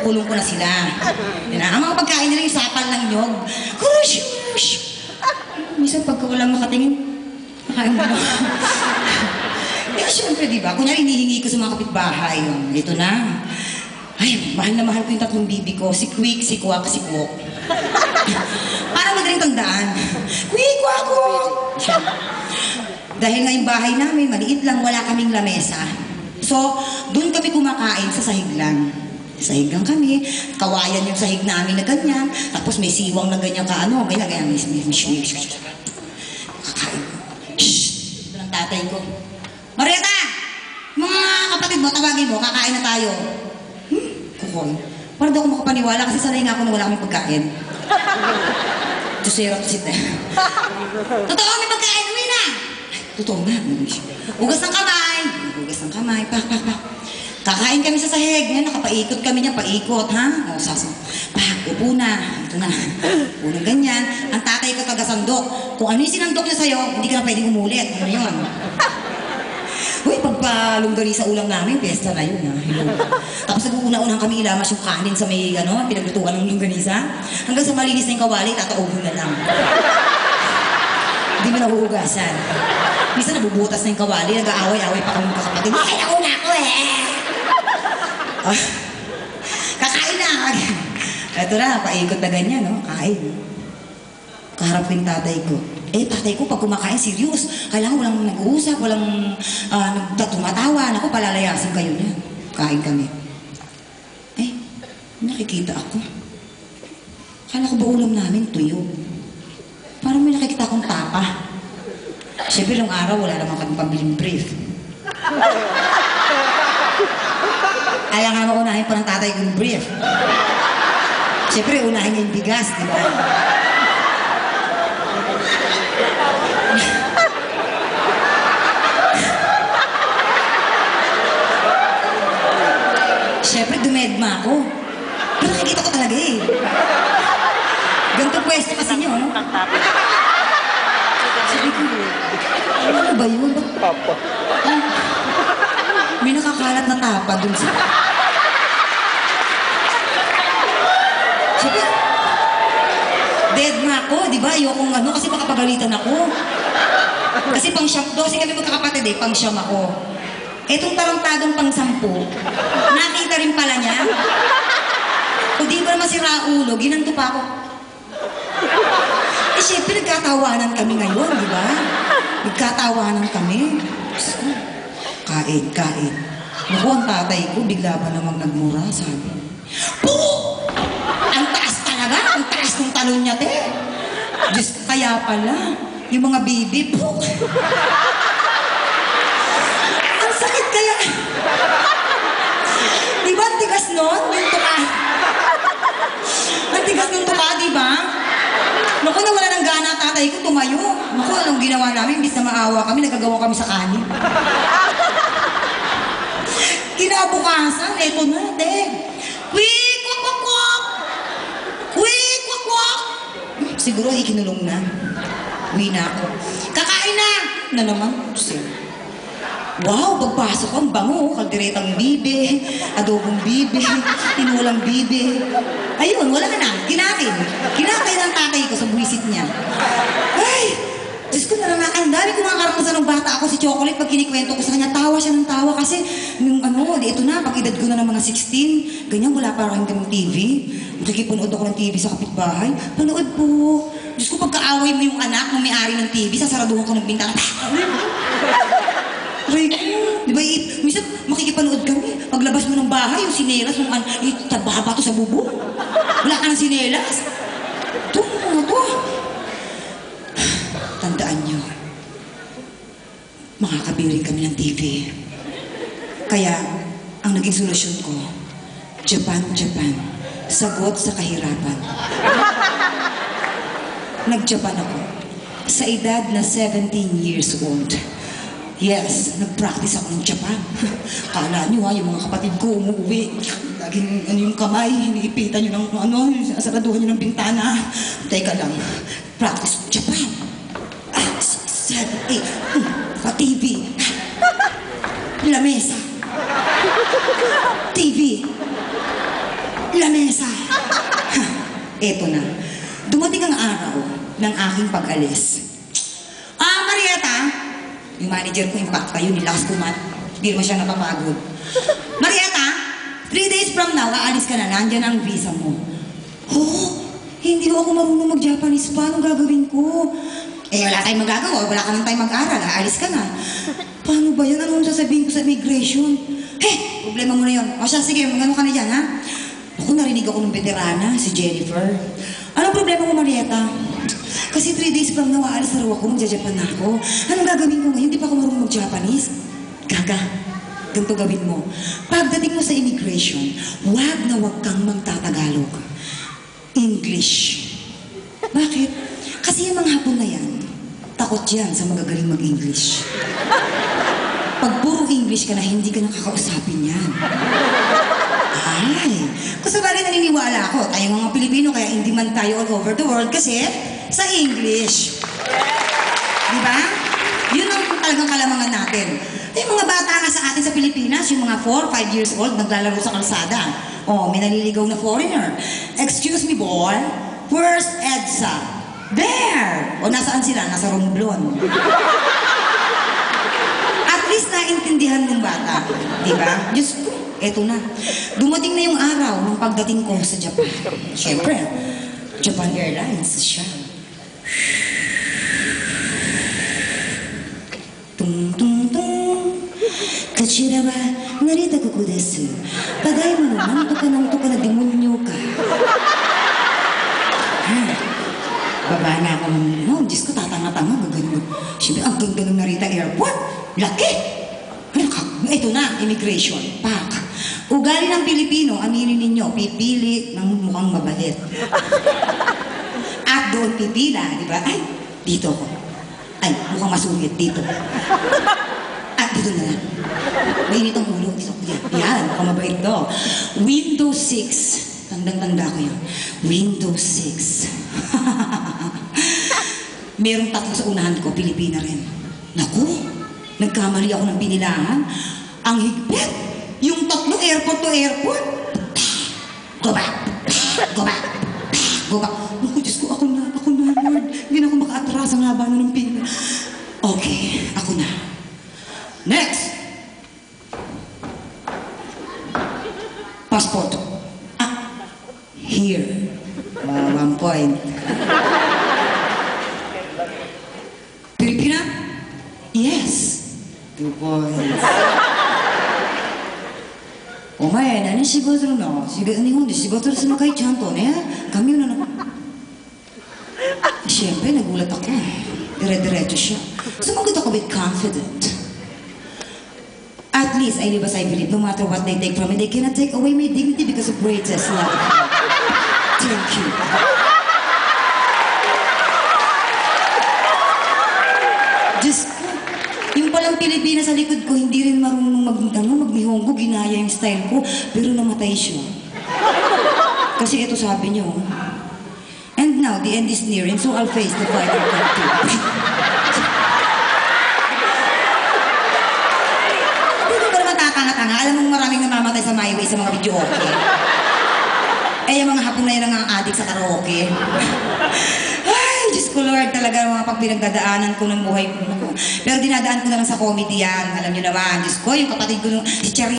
Pupulong ko na sila. Yan na, ang mga pagkain nila yung sapal ng nyog. Kurush! Minsan pagka walang makatingin, makain mo na. Eh, syempre, di ba? Kunyari, inihingi ko sa mga kapitbahay. Ito na. Ay, mahal na mahal ko yung tatlong bibi ko. Si Quick, si Quack, si Quok. Para madaling tandaan. Quick, Quack, Quok! Dahil nga yung bahay namin, maliit lang, wala kaming lamesa. So, doon kami kumakain sa sahig lang. Sahig lang kami, kawayan yung sahig namin na ganyan, tapos may siwang na ganyan kaano, ganyan, may kakain. Shhh! Ito ng tatay ko. Marieta! Mga kapatid mo, tawagin mo, kakain na tayo. Kukoy. Parang daw ako makapaniwala kasi sanay nga ako na wala kaming pagkain. Tusera to sit na. Totoo, may pagkain, uwi na! Totoo na. Ugas ng kamay. Ugas ng kamay. Pak. Kakain kami sa sahig. Ngayon, nakapaikot kami niya. Paikot, ha? O, pak, upo na. Ito na. Upo na ganyan. Ang tatay ko taga-sandok. Kung ano yung sinandok niya sa'yo, hindi ka na pwedeng umulit. Ano yun? Uy, pagpalunggali sa ulam namin, pesta na yun, ha? Tapos nag-uuna-unang kami ilamas yung kanin sa may, pinaglutuan ng longganisa. Hanggang sa malinis na yung kawali, tataobo na lang. Hindi mo nahuhugasan. Minsan nabubutas na yung kawali, nag-aaway-aaway pa kami kakapatid. Ay, nauna ako Kakain na! Ito na, paikot na ganyan, no? Kain. Kaharap ko yung tatay ko. Eh, tatay ko, pag kumakain, serious. Kailangan walang nag-uusap, walang tumatawa. Naku, palalayasin kayo niya. Kain kami. Eh, nakikita ako. Kala ko ba ulam namin tuyo? Parang may nakikita akong tapa. Siyempre, nung araw, wala naman kami pabiling brief. Kaya nga maunahin pa ng tatay ko yung brief. Siyempre, unahin niya yung bigas, di ba? Siyempre, dumedma ako. Pero nakikita ko talaga eh. Ganito pwesto kasi niyo, no? Sabi ko, ano ba yun? Tapa. May nakakalat na tapa dun sa... Siyempre, dead na ako, di ba? Ayokong kasi makapagalitan ako. Kasi pang-siyam, 12 kami magkakapatid eh, pang-siyam ako. Etong tarantadong pang-10, nakita rin pala niya. Kung di ba naman si Raulo, ginanto pa ako. Eh, syempre, nagkatawanan kami ngayon, di ba? Nagkatawanan kami. Kain. Naku, ang tatay ko, bigla ba namang nagmura, sabi. Puh! Ang taas talaga, ang taas ng talon niya, te. Diyos, kaya pala, yung mga baby, puh! Ang sakit kaya. Di ba, ang tigas nun? Yung tuka. Ang tigas ng tuka, di ba? Naku, nawala ng gana tatay ko, tumayo. Naku, anong ginawa namin? Imbis na maawa kami, nagagawa kami sa kanin. Kinabukasan, eto na, te. Quick, kwak! Quick, kwak! Siguro, ikinulong na. Uwi na ako. Kakain na! Na naman, wow, pagpasok ko, ang bango. Kalderetang bibe, adobong bibe, tinulang bibe. Ayun, wala na. Kinain. Kinain ng tatay ko sa buwisit niya. Ay! Diyos ko, ang dami ko mga karanasan ng bata ako si Chocolate. Pag kinikwento ko sa kanya, tawa siya ng tawa. Kasi, yung ito na, pag edad ko na ng mga 16, ganyan, wala pa rin kami TV. Nakikipunood ako ng TV sa kapitbahay. Panood po. Diyos ko, pagkaaway mo yung anak ng may-ari ng TV, sasaraduhan ko ng bintana. Aray ko, di ba, minsan makikipanood kami. Paglabas mo ng bahay, yung sinelas, yung tababa to sa bubo. Wala ka ng sinelas. Ito. Tandaan nyo, makakabili kami ng TV. Kaya, ang naging solusyon ko, Japan. Sagot sa kahirapan. Nag-Japan ako. Sa edad na 17 years old. Yes, nag-practice ako ng Japan. Kala nyo yung mga kapatid ko umuwi. Laging yung kamay, hiniipitan nyo ng saraduhan nyo ng bintana. Teka lang, practice Japan. 7, 8, TV. Lamesa. TV. lamesa. Eto na. Dumating ang araw ng aking pag-alis. Marieta, yung manager ko, impact kayo, nilakas ko man. Hindi naman siya napapagod. Marieta, 3 days from now, aalis ka na, nandyan ang visa mo. Hindi ako marunong mag-Japanese pa, anong gagawin ko? Wala tayong magagawa, wala ka nang tayong mag-aral, aalis ka na. Paano ba yan? Ano sasabihin ko sa immigration? Problema mo na yun. O siya, sige, magano ka na dyan, ha? Ako, narinig ako ng veterana, si Jennifer. Anong problema mo, Marieta? Kasi 3 days from now, aalis na raw ako, magja-Japan na ako. Anong gagawin ko ngayon? Hindi pa ako marunong mag-Japanese. Gaga, ganito gawin mo. Pagdating mo sa immigration, wag na wag kang magtatagalog. English. Bakit? Kasi yung mga Hapon na yan, takot yan sa magagaling mag-English. Pag puro English ka na, hindi ka nakakausapin yan. Kung sabagay naniniwala ako, tayong mga Pilipino, kaya hindi man tayo all over the world kasi sa English. Diba? Yun ang talagang kalamangan natin. Yung mga bata nga sa atin sa Pilipinas, yung mga 4, 5 years old, naglalaro sa kalsada. May naliligaw na foreigner. Excuse me, boy, where's EDSA? There! Nasaan sila? Nasa Romblon. At least naintindihan ng bata. Diba? Diyos ko, eto na. Dumating na yung araw ng pagdating ko sa Japan. Siyempre, Japan Airlines siya. Tung tung tung. Kachira wa narita ko desu. Tagay mo naman to ka na demonyo ka. Baba na ako ng Diyos ko, tatanga-tanga, gagano. Siyempre, ang ganda ng Narita Airport. Laki! Ito na, immigration. Pak. Ugali ng Pilipino, aminin ninyo, pipili ng mukhang mabait. At doon pipila, di ba? Ay, dito ako. Ay, mukhang masungit, dito. At dito na lang. Mainit ang ulo, dito ako. Yan, mukhang mabait to. Windows 6. Tandang-tanda ko yun. Windows 6. Merong 3 sa unahan ko, Pilipina rin. Naku, nagkamali ako ng pinilahan. Ang higpit, yung 3 airport to airport. Go back, go back, go back. Naku, Diyos ko, ako na, Lord. Hindi na ako maka-atras ang haba na ng pila. Okay, ako na. Next! Passport. Here. 1 point. Pilipina? Yes. 2 points. お前何仕事するの？日本で仕事するのかいちゃんとね。kami na Siyempre, nagulat ako. Dire-diretso siya. Sumagot ako with confident. At least, I live as I believe, no matter what they take from me, they cannot take away my dignity because of greatest love. Thank you. Diyos ko, yung palang Pilipinas sa likod ko, hindi rin marunong magnihongo, ginaya yung style ko, pero namatay siya. Kasi ito sabi niyo, and now, the end is nearing, so I'll face the final country. Hindi ko naman tatanga-tanga. Alam mong maraming namamatay sa my way sa mga video okay. Yung mga Hapon na yun ang adik sa karaoke. Ay, Diyos ko Lord, talaga mga pagpinagdadaanan ko ng buhay ko. Pero dinadaan ko na lang sa comedy yan. Alam niyo naman, Diyos ko, yung kapatid ko, si Cherry,